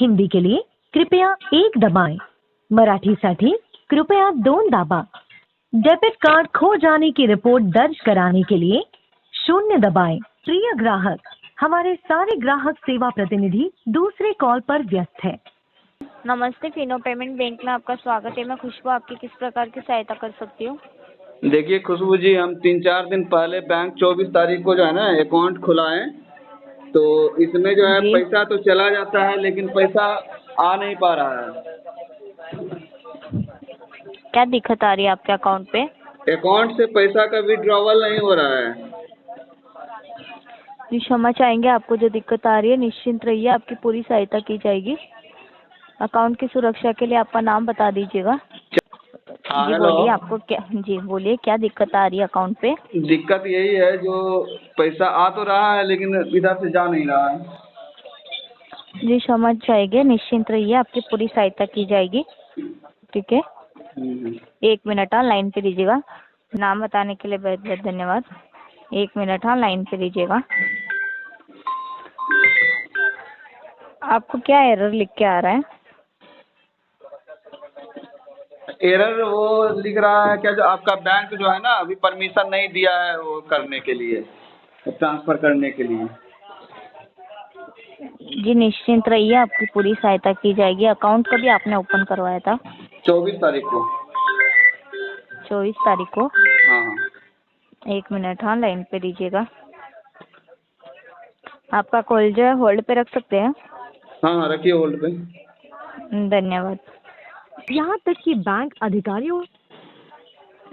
हिंदी के लिए कृपया 1 दबाएं। मराठीसाठी कृपया 2 दाबा। डेबिट कार्ड खो जाने की रिपोर्ट दर्ज कराने के लिए 0 दबाएं। प्रिय ग्राहक, हमारे सारे ग्राहक सेवा प्रतिनिधि दूसरे कॉल पर व्यस्त है। नमस्ते, फिनो पेमेंट बैंक में आपका स्वागत है। मैं खुशबू आपकी किस प्रकार की सहायता कर सकती हूँ? देखिए खुशबू जी, हम 3-4 दिन पहले बैंक 24 तारीख को जो है ना अकाउंट खुलाएं, तो इसमें जो है जी। पैसा तो चला जाता है लेकिन पैसा आ नहीं पा रहा है। क्या दिक्कत आ रही है आपके अकाउंट पे? अकाउंट से पैसा का विड्रॉवल नहीं हो रहा है। जी, क्षमा चाहेंगे, आपको जो दिक्कत आ रही है निश्चिंत रहिए, आपकी पूरी सहायता की जाएगी। अकाउंट की सुरक्षा के लिए आपका नाम बता दीजिएगा। हाँ, जी हेलो। बोलिए, आपको क्या, जी बोलिए, क्या दिक्कत आ रही है अकाउंट पे? दिक्कत यही है, जो पैसा आ तो रहा है लेकिन इधर से जा नहीं रहा है। जी क्षमा चाहेंगे, निश्चिंत रहिए, आपकी पूरी सहायता की जाएगी। ठीक है, 1 मिनट लाइन पे दीजिएगा। नाम बताने के लिए बहुत बहुत धन्यवाद। 1 मिनट लाइन पे दीजिएगा। आपको क्या एरर लिख के आ रहा है? एरर वो लिख रहा है क्या, जो आपका बैंक जो है ना अभी परमिशन नहीं दिया है वो करने के लिए, ट्रांसफर करने के लिए। जी निश्चिंत रहिए, आपकी पूरी सहायता की जाएगी। अकाउंट कभी आपने ओपन करवाया था? 24 तारीख को। 24 तारीख को? हाँ। 1 मिनट लाइन पे दीजिएगा। आपका कॉल जो है होल्ड पे रख सकते हैं? हाँ, रखिए होल्ड पे। धन्यवाद। यहाँ तक कि बैंक अधिकारियों।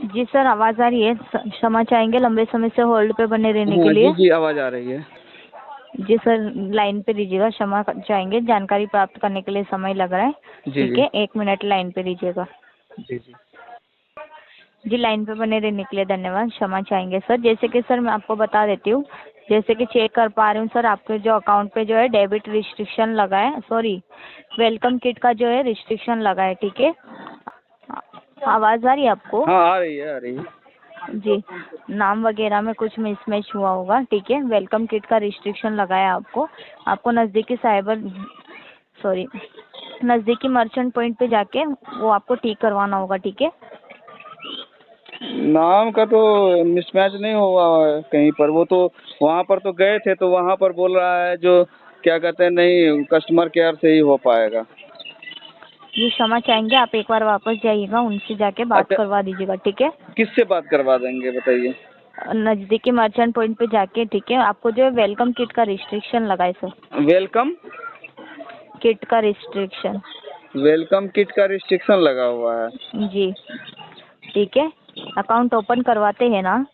जी सर, आवाज़ आ रही है? क्षमा चाहेंगे लंबे समय से होल्ड पे बने रहने के हाँ लिए। जी जी, आवाज़ आ रही है। जी सर, लाइन पे दीजिएगा। क्षमा चाहेंगे, जानकारी प्राप्त करने के लिए समय लग रहा है। जी ठीक जी। है, 1 मिनट लाइन पे दीजिएगा। जी जी। जी लाइन पे बने रहने के लिए धन्यवाद। क्षमा चाहेंगे सर। जैसे कि सर मैं आपको बता देती हूँ, जैसे कि चेक कर पा रही हूँ सर, आपके जो अकाउंट पे जो है डेबिट रिस्ट्रिक्शन लगा है, सॉरी वेलकम किट का जो है रिस्ट्रिक्शन लगा है। ठीक है, आवाज़ आ रही है आपको? हाँ, आ रही है, आ रही है। जी, नाम वगैरह में कुछ मिसमैच हुआ होगा। ठीक है, वेलकम किट का रिस्ट्रिक्शन लगाया आपको नज़दीकी नज़दीकी मर्चेंट पॉइंट पे जाके वो आपको ठीक करवाना होगा। ठीक है, नाम का तो मिसमैच नहीं हुआ है कहीं पर, वो तो वहाँ पर तो गए थे तो वहाँ पर बोल रहा है जो क्या कहते हैं, नहीं कस्टमर केयर से ही हो पाएगा। जी क्षमा चाहेंगे, आप एक बार वापस जाइएगा, उनसे जाके बात अच्छा, करवा दीजिएगा। ठीक है, किससे बात करवा देंगे बताइए? नज़दीकी मर्चेंट पॉइंट पे जाके। ठीक है, आपको जो है वेलकम किट का रिस्ट्रिक्शन लगा है सर। वेलकम किट का रिस्ट्रिक्शन। वेलकम किट का रिस्ट्रिक्शन लगा हुआ है। जी ठीक है, अकाउंट ओपन करवाते हैं ना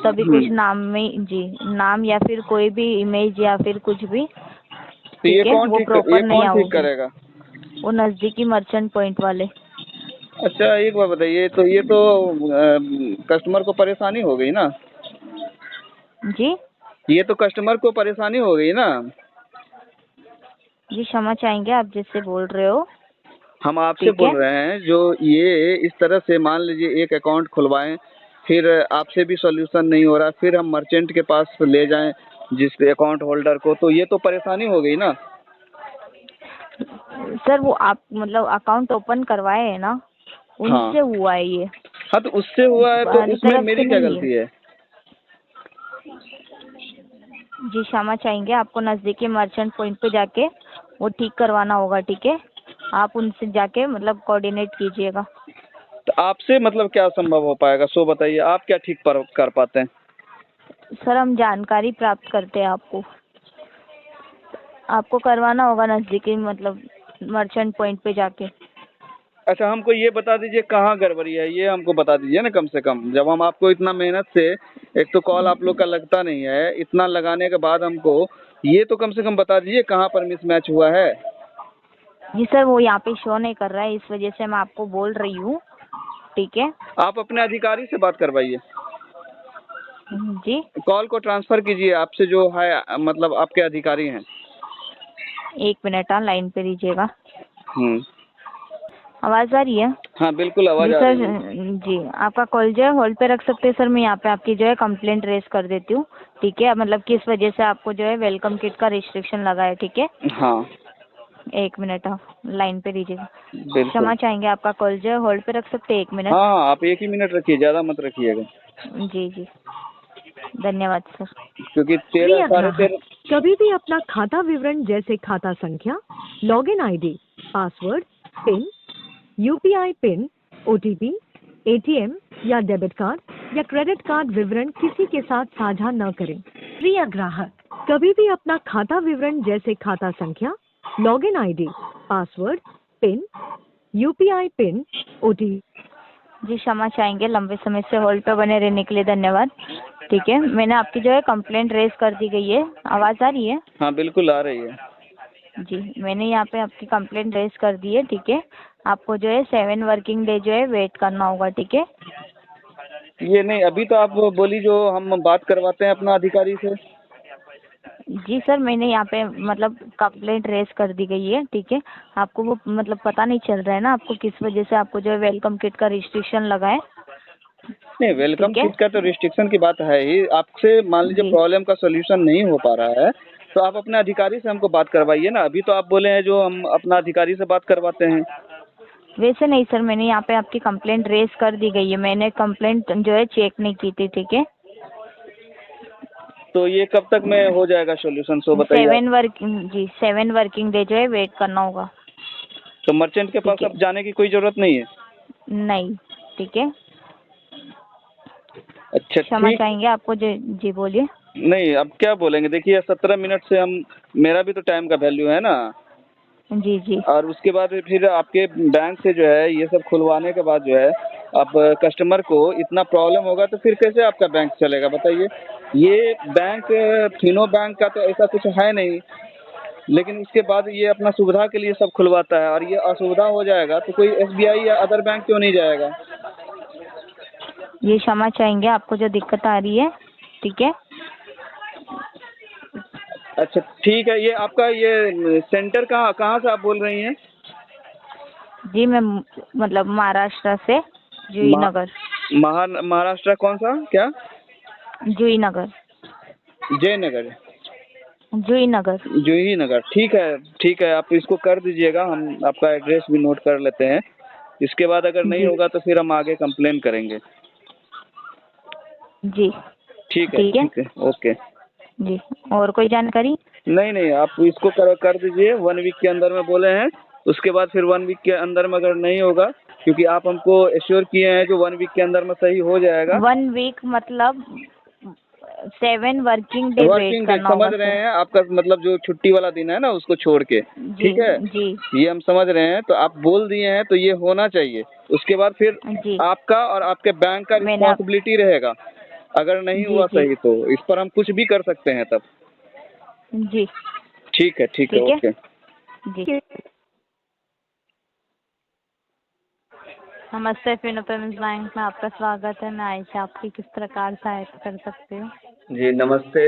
तभी कुछ नाम में, जी नाम या फिर कोई भी इमेज या फिर कुछ भी, तो ये ठीक है, कौन वो ठीक प्रॉपर नहीं ठीक आओगी। करेगा? वो नज़दीकी मर्चेंट पॉइंट वाले। अच्छा, एक बार बताइए, तो ये तो कस्टमर को परेशानी हो गई ना? जी ये तो कस्टमर को परेशानी हो गई ना? जी क्षमा चाहेंगे, आप जिससे बोल रहे हो। हम आपसे ठीक बोल है, रहे हैं, जो ये इस तरह से मान लीजिए एक अकाउंट खुलवाएं, फिर आपसे भी सॉल्यूशन नहीं हो रहा, फिर हम मर्चेंट के पास ले जाएं जिस अकाउंट होल्डर को, तो ये तो परेशानी हो गई ना? सर वो आप मतलब अकाउंट ओपन करवाए है ना, हाँ उनसे हुआ है ये, हाँ, तो उससे हुआ है तो हमारी उसमें तरफ से मेरी क्या नहीं है। गलती है? जी क्षमा चाहेंगे, आपको नज़दीकी मर्चेंट पॉइंट पे जाके वो ठीक करवाना होगा। ठीक है, आप उनसे जाके मतलब कोऑर्डिनेट कीजिएगा। तो आपसे मतलब क्या संभव हो पाएगा, सो बताइए, आप क्या ठीक कर पाते हैं? सर हम जानकारी प्राप्त करते हैं, आपको करवाना होगा नज़दीकी मतलब मर्चेंट पॉइंट पे जाके। अच्छा, हमको ये बता दीजिए कहाँ गड़बड़ी है, ये हमको बता दीजिए ना कम से कम। जब हम आपको इतना मेहनत से, एक तो कॉल आप लोग का लगता नहीं है, इतना लगाने के बाद हमको ये तो कम से कम बता दीजिए कहाँ पर मिसमैच हुआ है। जी सर, वो यहाँ पे शो नहीं कर रहा है, इस वजह से मैं आपको बोल रही हूँ। ठीक है, आप अपने अधिकारी से बात करवाइए, जी कॉल को ट्रांसफ़र कीजिए आपसे जो है, मतलब आपके अधिकारी हैं। 1 मिनट लाइन पे दीजिएगा। हम्म। आवाज़ आ रही है? हाँ बिल्कुल, आवाज़ जी आ सर, रही है। जी आपका कॉल जो है होल्ड पे रख सकते हैं सर, मैं यहाँ पे आपकी जो है कंप्लेंट रेज कर देती हूँ। ठीक है, मतलब किस वजह से आपको जो है वेलकम किट का रिस्ट्रिक्शन लगा है। ठीक है, हाँ एक मिनट आप लाइन पे रहिएगा। बिल्कुल। क्षमा चाहेंगे, आपका कॉल जो है होल्ड पे रख सकते हैं 1 मिनट? हाँ, आप 1 ही मिनट रखिए, ज़्यादा मत रखिएगा, जी जी, धन्यवाद सर। क्योंकि 13 प्रिय साढ़े ग्राहक 13। कभी भी अपना खाता विवरण जैसे खाता संख्या, login ID, password, PIN, UPI PIN, OTP, ATM या डेबिट कार्ड या क्रेडिट कार्ड विवरण किसी के साथ साझा न करें। प्रिय ग्राहक कभी भी अपना खाता विवरण जैसे खाता संख्या, login ID, password, PIN, UPI PIN, OTP. जी क्षमा चाहेंगे, लंबे समय से होल्ड पे बने रहने के लिए धन्यवाद। ठीक है, मैंने आपकी जो है कंप्लेंट रेज कर दी गई है। आवाज़ आ रही है? हाँ बिल्कुल आ रही है। जी, मैंने यहाँ पे आपकी कंप्लेंट रेज कर दी है। ठीक है, आपको जो है 7 वर्किंग डे जो है वेट करना होगा। ठीक है, ये नहीं, अभी तो आप बोली जो हम बात करवाते हैं अपना अधिकारी से। जी सर, मैंने यहाँ पे मतलब कंप्लेंट रेज कर दी गई है। ठीक है, आपको वो मतलब पता नहीं चल रहा है ना आपको किस वजह से आपको जो है वेलकम किट का रिस्ट्रिक्शन लगा है। नहीं, वेलकम ठीक है, किट का तो रिस्ट्रिक्शन की बात है ही। आपसे मान लीजिए जी प्रॉब्लम का सोल्यूशन नहीं हो पा रहा है, तो आप अपने अधिकारी से हमको बात करवाइए ना। अभी तो आप बोले हैं जो हम अपना अधिकारी से बात करवाते हैं। वैसे नहीं सर, मैंने यहाँ पे आपकी कंप्लेंट रेज कर दी गई है। मैंने कंप्लेंट जो है चेक नहीं की थी। ठीक है, तो ये कब तक में हो जाएगा सोल्यूशन, सो बताइए आप। 7 वर्किंग डे जो है वेट करना होगा। तो मर्चेंट के पास ठीक है, अब जाने की कोई जरूरत नहीं है? नहीं। ठीक है, अच्छा क्षमा ठीक। चाहेंगे आपको जी बोलिए। नहीं, अब क्या बोलेंगे, देखिए 17 मिनट से हम, मेरा भी तो टाइम का वैल्यू है ना। जी जी और उसके बाद फिर आपके बैंक से जो है ये सब खुलवाने के बाद जो है, अब कस्टमर को इतना प्रॉब्लम होगा तो फिर कैसे आपका बैंक चलेगा बताइए। ये बैंक, फिनो बैंक का तो ऐसा कुछ है नहीं, लेकिन उसके बाद ये अपना सुविधा के लिए सब खुलवाता है, और ये असुविधा हो जाएगा तो कोई एसबीआई या अदर बैंक क्यों नहीं जाएगा। ये क्षमा चाहेंगे आपको जो दिक्कत आ रही है। ठीक है, अच्छा ठीक है, ये आपका ये सेंटर कहाँ कहाँ से आप बोल रही हैं? जी मैं मतलब महाराष्ट्र से जुई नगर। महाराष्ट्र कौन सा, क्या? जुई नगर। जयनगर, जुई नगर। जूही नगर। ठीक है ठीक है, आप इसको कर दीजिएगा, हम आपका एड्रेस भी नोट कर लेते हैं। इसके बाद अगर नहीं जी होगा तो फिर हम आगे कंप्लेन करेंगे। जी ठीक है ठीक है ठीक है, ओके। जी, और कोई जानकारी? नहीं नहीं, आप इसको कर दीजिए 1 वीक के अंदर में बोले हैं। उसके बाद फिर 1 वीक के अंदर में अगर नहीं होगा, क्योंकि आप हमको एश्योर किए हैं जो 1 वीक के अंदर में सही हो जाएगा। 1 वीक मतलब 7 वर्किंग डे वेट वर्किंग डे करना समझ होगा रहे सर। हैं, आपका मतलब जो छुट्टी वाला दिन है ना उसको छोड़ के। जी ठीक है, जी ये हम समझ रहे हैं, तो आप बोल दिए हैं तो ये होना चाहिए। उसके बाद फिर जी, आपका और आपके बैंक का मैंने रिस्पॉन्सिबिलिटी रहेगा। अगर नहीं जी हुआ जी सही तो इस पर हम कुछ भी कर सकते हैं तब। जी ठीक है ठीक है ओके। जी। नमस्ते, फिनो पेमेंट्स बैंक में आपका स्वागत है। मैं आयशा आपकी किस प्रकार सहायता कर सकती हूँ? जी नमस्ते।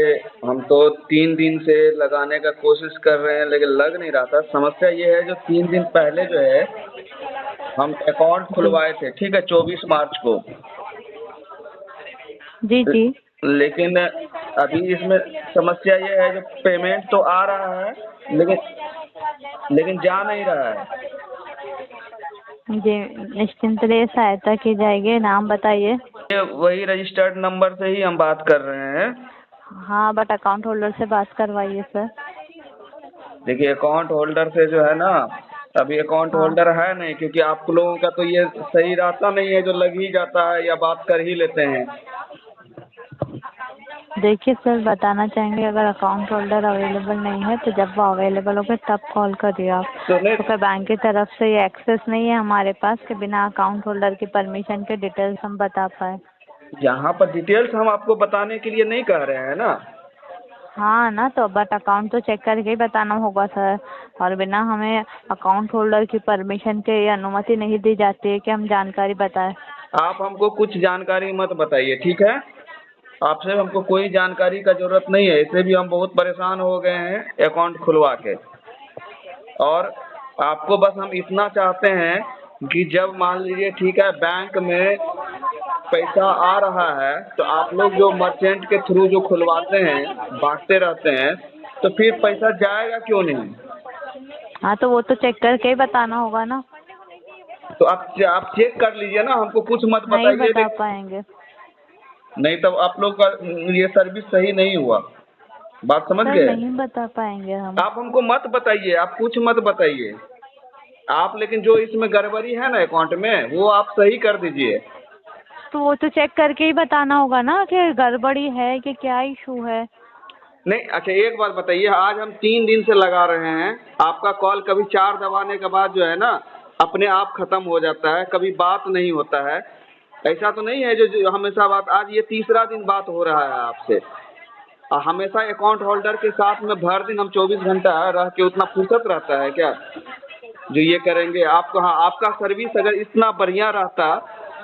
हम तो 3 दिन से लगाने का कोशिश कर रहे हैं लेकिन लग नहीं रहा था। समस्या ये है, जो 3 दिन पहले जो है हम अकाउंट जी खुलवाए थे, ठीक है, 24 मार्च को। जी जी लेकिन अभी इसमें समस्या ये है, जो पेमेंट तो आ रहा है लेकिन जा नहीं रहा है। जी, निश्चिंत रहिए, सहायता की जाएगी। नाम बताइए। ये वही रजिस्टर्ड नंबर से ही हम बात कर रहे हैं। हाँ, बट अकाउंट होल्डर से बात करवाइए सर। देखिए अकाउंट होल्डर से जो है ना, अभी अकाउंट हाँ, होल्डर है नहीं, क्योंकि आप लोगों का तो ये सही रहता नहीं है, जो लग ही जाता है या बात कर ही लेते हैं। देखिए सर, बताना चाहेंगे अगर अकाउंट होल्डर अवेलेबल नहीं है तो जब वो अवेलेबल होगा तब कॉल करिए आप। तो नहीं, तो क्या बैंक की तरफ से ये एक्सेस नहीं है हमारे पास कि बिना अकाउंट होल्डर की परमिशन के डिटेल्स हम बता पाए? यहाँ पर डिटेल्स हम आपको बताने के लिए नहीं कह रहे हैं ना। हाँ ना, तो बट अकाउंट तो चेक करके ही बताना होगा सर। और बिना हमें अकाउंट होल्डर की परमिशन के ये अनुमति नहीं दी जाती है कि हम जानकारी बताएं। आप हमको कुछ जानकारी मत बताइए, ठीक है। आपसे हमको कोई जानकारी का जरूरत नहीं है। इससे भी हम बहुत परेशान हो गए हैं अकाउंट खुलवा के। और आपको बस हम इतना चाहते हैं कि जब मान लीजिए, ठीक है, बैंक में पैसा आ रहा है तो आप लोग जो मर्चेंट के थ्रू जो खुलवाते हैं, बांटते रहते हैं, तो फिर पैसा जाएगा क्यों नहीं? हाँ तो वो तो चेक करके ही बताना होगा ना। तो आप चेक कर लीजिए ना, हमको कुछ मत नहीं बताइए। बता पाएंगे नहीं तब आप लोग का ये सर्विस सही नहीं हुआ, बात समझ सर, गए। नहीं बता पाएंगे हम। आप हमको मत बताइए, आप कुछ मत बताइए आप, लेकिन जो इसमें गड़बड़ी है ना अकाउंट में वो आप सही कर दीजिए। तो वो तो चेक करके ही बताना होगा ना कि गड़बड़ी है कि क्या इशू है। नहीं अच्छा एक बात बताइए, आज हम 3 दिन से लगा रहे हैं, आपका कॉल कभी 4 दबाने के बाद जो है ना अपने आप खत्म हो जाता है, कभी बात नहीं होता है। ऐसा तो नहीं है जो हमेशा बात, आज ये तीसरा दिन बात हो रहा है आपसे। और हमेशा अकाउंट होल्डर के साथ में भर दिन हम 24 घंटा रह के उतना फुर्सत रहता है क्या जो ये करेंगे आपको। हाँ आपका सर्विस अगर इतना बढ़िया रहता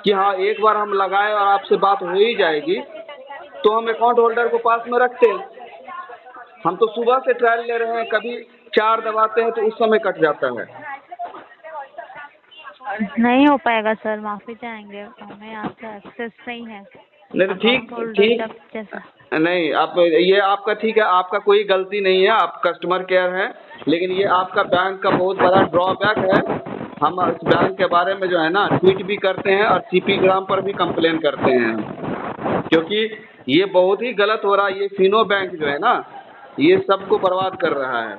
कि हाँ एक बार हम लगाए और आपसे बात हो ही जाएगी, तो हम अकाउंट होल्डर को पास में रखते। हम तो सुबह से ट्रायल ले रहे हैं, कभी 4 दबाते हैं तो उस समय कट जाता है। नहीं हो पाएगा सर, माफी चाहेंगे, हमें यहाँ से एक्सेस नहीं है। नहीं तो ठीक अकाउंट होल्डर ठीक जब जैसा नहीं, आप ये आपका ठीक है, आपका कोई गलती नहीं है, आप कस्टमर केयर हैं, लेकिन ये आपका बैंक का बहुत बड़ा ड्रॉबैक है। हम इस बैंक के बारे में जो है ना ट्वीट भी करते हैं और सीपी ग्राम पर भी कंप्लेन करते हैं, क्योंकि ये बहुत ही गलत हो रहा है। ये फिनो बैंक जो है ना ये सबको बर्बाद कर रहा है,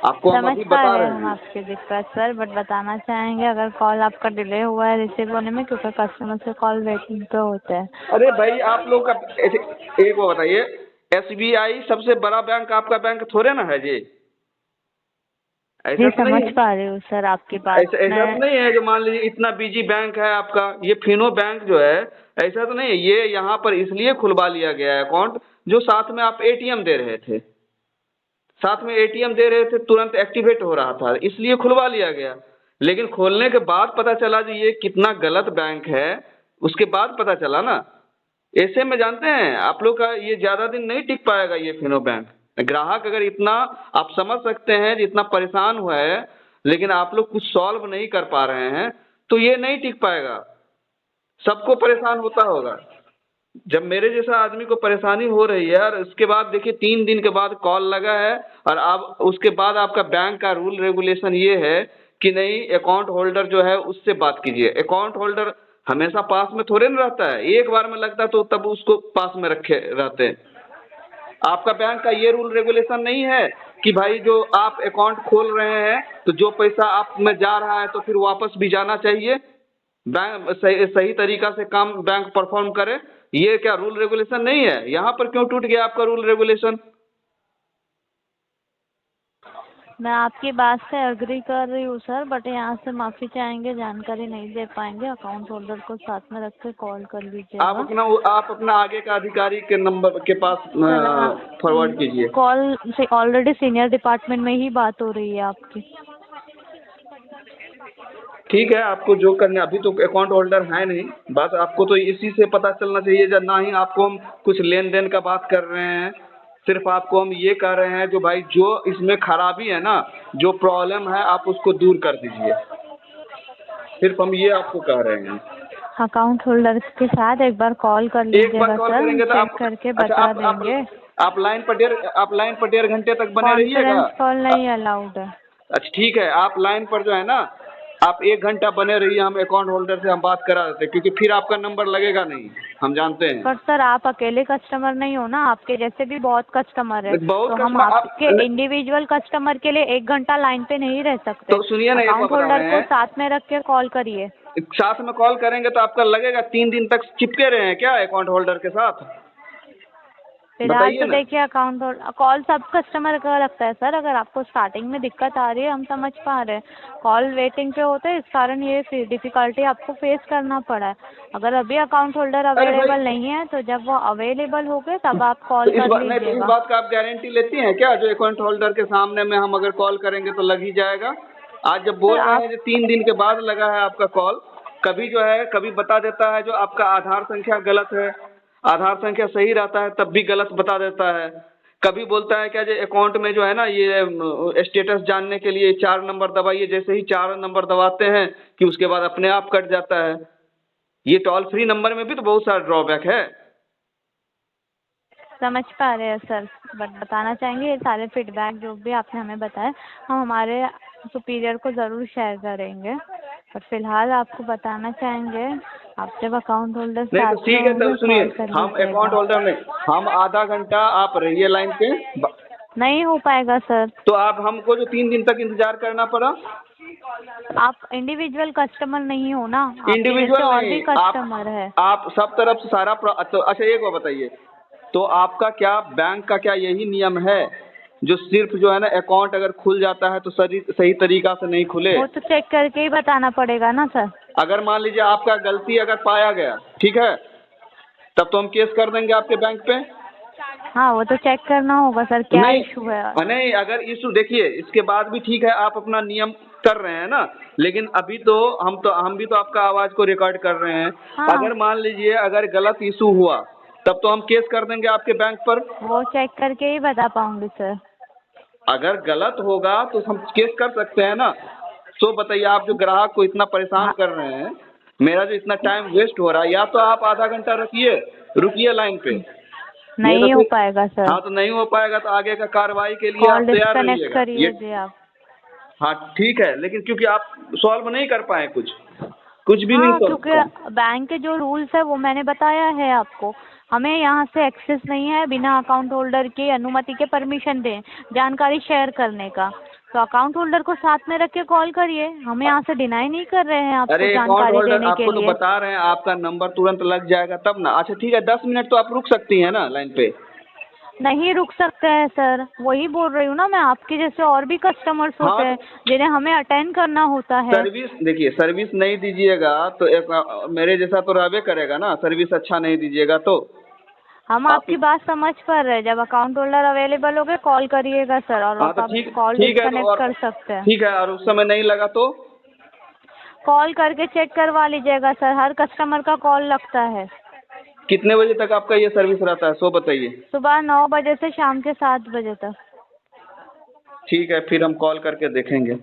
आपको हम समझ अभी पा बता रहे रहे हैं हम हैं। आपकी दिक्कत सर, बट बताना चाहेंगे अगर कॉल आपका डिले हुआ है रिसीव होने में, क्योंकि कस्टमर से कॉल वेटिंग पे होते हैं। अरे भाई आप लोग का एक वो बताइए, एसबीआई सबसे बड़ा बैंक आपका बैंक थोड़े ना है जी। जी ऐसा तो समझ नहीं, पा रही हूँ सर आपकी बात ऐसा तो मैं। नहीं है जो मान लीजिए इतना बिजी बैंक है आपका, ये फिनो बैंक जो है ऐसा तो नहीं है। ये यहाँ पर इसलिए खुलवा लिया गया है अकाउंट, जो साथ में आप एटीएम दे रहे थे, साथ में एटीएम दे रहे थे तुरंत एक्टिवेट हो रहा था, इसलिए खुलवा लिया गया। लेकिन खोलने के बाद पता चला जी ये कितना गलत बैंक है, उसके बाद पता चला ना। ऐसे में जानते हैं आप लोग का ये ज्यादा दिन नहीं टिक पाएगा ये फिनो बैंक। ग्राहक अगर इतना, आप समझ सकते हैं जितना परेशान हुआ है, लेकिन आप लोग कुछ सॉल्व नहीं कर पा रहे हैं, तो ये नहीं टिक पाएगा। सबको परेशान होता होगा, जब मेरे जैसा आदमी को परेशानी हो रही है और उसके बाद देखिए 3 दिन के बाद कॉल लगा है, और आप उसके बाद आपका बैंक का रूल रेगुलेशन ये है कि नहीं अकाउंट होल्डर जो है उससे बात कीजिए। अकाउंट होल्डर हमेशा पास में थोड़े ना रहता है, एक बार में लगता तो तब उसको पास में रखे रहते हैं। आपका बैंक का ये रूल रेगुलेशन नहीं है कि भाई जो आप अकाउंट खोल रहे हैं तो जो पैसा आप में जा रहा है तो फिर वापस भी जाना चाहिए, बैंक सही तरीका से काम बैंक परफॉर्म करे। ये क्या रूल रेगुलेशन नहीं है? यहाँ पर क्यों टूट गया आपका रूल रेगुलेशन? मैं आपकी बात से एग्री कर रही हूँ सर, बट यहाँ से माफी चाहेंगे, जानकारी नहीं दे पाएंगे। अकाउंट होल्डर को साथ में रख के कॉल कर लीजिएगा। आप अपना आगे का अधिकारी के नंबर के पास फॉरवर्ड कीजिए। कॉल से ऑलरेडी सीनियर डिपार्टमेंट में ही बात हो रही है आपकी। ठीक है, आपको जो करना, अभी तो अकाउंट होल्डर है नहीं, बस आपको तो इसी से पता चलना चाहिए। जब ना ही आपको हम कुछ लेन देन का बात कर रहे हैं, सिर्फ आपको हम ये कह रहे हैं जो भाई जो इसमें खराबी है ना, जो प्रॉब्लम है आप उसको दूर कर दीजिए, सिर्फ हम ये आपको कह रहे हैं। अकाउंट होल्डर के साथ एक बार कॉल कर एक लीजिएगा बार कॉल सर, करेंगे तो चेक आप करके अच्छा, बता देंगे। आप लाइन पर 1.5 घंटे तक बने रहिएगा। कॉन्फ्रेंस कॉल नहीं अलाउड है। अच्छा ठीक है, आप लाइन पर जो है ना आप 1 घंटा बने रहिए, हम अकाउंट होल्डर से हम बात करा देते हैं, क्योंकि फिर आपका नंबर लगेगा नहीं, हम जानते हैं। पर सर आप अकेले कस्टमर नहीं हो ना, आपके जैसे भी बहुत कस्टमर है, बहुत तो हम कस्टमर आपके इंडिविजुअल कस्टमर के लिए 1 घंटा लाइन पे नहीं रह सकते। तो सुनिए ना, एक बात अकाउंट बता होल्डर रहे को हैं, साथ में रख के कॉल करिए। साथ में कॉल करेंगे तो आपका लगेगा 3 दिन तक चिपके रहे हैं क्या अकाउंट होल्डर के साथ? फिलहाल बताइए तो ना। देखिए अकाउंट होल्डर कॉल सब कस्टमर का लगता है सर। अगर आपको स्टार्टिंग में दिक्कत आ रही है, हम समझ पा रहे हैं, कॉल वेटिंग पे होते हैं, इस कारण ये डिफिकल्टी आपको फेस करना पड़ा है। अगर अभी अकाउंट होल्डर अरे भाई, अवेलेबल नहीं है तो जब वो अवेलेबल हो गए तब आप तो कॉल इस कर बात नहीं, तो इस लीजिएगा। बात का आप गारंटी लेती हैं क्या जो अकाउंट होल्डर के सामने में हम अगर कॉल करेंगे तो लग ही जाएगा? आज जब बोल सर रहे आप हैं जो 3 दिन के बाद लगा है आपका कॉल, कभी जो है कभी बता देता है जो आपका आधार संख्या गलत है, आधार संख्या सही रहता है तब भी गलत बता देता है। कभी बोलता है क्या जो अकाउंट में जो है ना ये स्टेटस जानने के लिए 4 नंबर दबाइए, जैसे ही 4 नंबर दबाते हैं कि उसके बाद अपने आप कट जाता है। ये टोल फ्री नंबर में भी तो बहुत सारा ड्रॉबैक है। समझ पा रहे हैं सर, बट बताना चाहेंगे ये सारे फीडबैक जो भी आपने हमें बताया हम हमारे सुपीरियर को ज़रूर शेयर करेंगे, बट फिलहाल आपको बताना चाहेंगे आप जब अकाउंट होल्डर नहीं तो ठीक है, तो सुनिए, हम कॉल अकाउंट होल्डर नहीं, हम आधा घंटा आप रहिए लाइन पे। नहीं हो पाएगा सर। तो आप हमको जो 3 दिन तक इंतजार करना पड़ा। आप इंडिविजुअल कस्टमर नहीं हो ना, आपके इंडिविजुअल जैसे और भी नहीं, कस्टमर है। आप सब तरफ से सारा तो अच्छा एक बात बताइए, तो आपका क्या बैंक का क्या यही नियम है जो सिर्फ जो है ना अकाउंट अगर खुल जाता है तो सही तरीका से नहीं खुले? वो तो चेक करके ही बताना पड़ेगा ना सर। अगर मान लीजिए आपका गलती अगर पाया गया, ठीक है, तब तो हम केस कर देंगे आपके बैंक पे। हाँ वो तो चेक करना होगा सर, क्या इशू है। नहीं, अगर इशू देखिए इसके बाद भी ठीक है, आप अपना नियम कर रहे हैं ना, लेकिन अभी तो हम भी तो आपका आवाज को रिकॉर्ड कर रहे हैं। हाँ। अगर मान लीजिए अगर गलत इशू हुआ तब तो हम केस कर देंगे आपके बैंक पर। वो चेक करके ही बता पाऊंगी सर। अगर गलत होगा तो हम केस कर सकते हैं ना। तो बताइए, आप जो ग्राहक को इतना परेशान कर रहे हैं, मेरा जो इतना टाइम वेस्ट हो रहा है, या तो आप आधा घंटा रुकिए लाइन पे। नहीं हो पाएगा सर। हाँ तो नहीं हो पाएगा तो आगे का कार्रवाई के लिए आप तैयार डिस्कनेक्ट करिए रहिएगा। आप। हाँ ठीक है, लेकिन क्योंकि आप सॉल्व नहीं कर पाए कुछ भी नहीं क्योंकि बैंक के जो रूल्स है वो मैंने बताया है आपको, हमें यहाँ से एक्सेस नहीं है बिना अकाउंट होल्डर की अनुमति के परमिशन दें जानकारी शेयर करने का। तो अकाउंट होल्डर को साथ में रख के कॉल करिए, हम यहाँ से डिनाई नहीं कर रहे हैं आपको जानकारी देने के आपको लिए। तो बता रहे हैं आपका नंबर तुरंत लग जाएगा तब ना। अच्छा ठीक है, 10 मिनट तो आप रुक सकती हैं ना लाइन पे? नहीं रुक सकते हैं सर, वही बोल रही हूँ ना मैं, आपके जैसे और भी कस्टमर्स होते हैं जिन्हें हमें अटेंड करना होता है। देखिए सर्विस नहीं दीजिएगा तो मेरे जैसा तो रहबे करेगा ना, सर्विस अच्छा नहीं दीजिएगा तो। हम आपकी बात समझ पा रहे हैं, जब अकाउंट होल्डर अवेलेबल हो गए कॉल करिएगा सर, और आप कॉल डिस्कनेक्ट कर सकते हैं। ठीक है, और उस समय नहीं लगा तो कॉल करके चेक करवा लीजिएगा सर, हर कस्टमर का कॉल लगता है। कितने बजे तक आपका ये सर्विस रहता है, सो बताइए? सुबह 9 बजे से शाम के 7 बजे तक। ठीक है, फिर हम कॉल करके देखेंगे।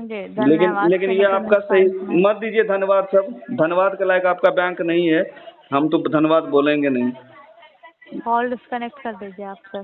जी धन्यवाद। लेकिन ये आपका सही मत दीजिए धन्यवाद सब। धन्यवाद के लायक आपका बैंक नहीं है, हम तो धन्यवाद बोलेंगे नहीं। कॉल डिस्कनेक्ट कर दीजिए आप सर।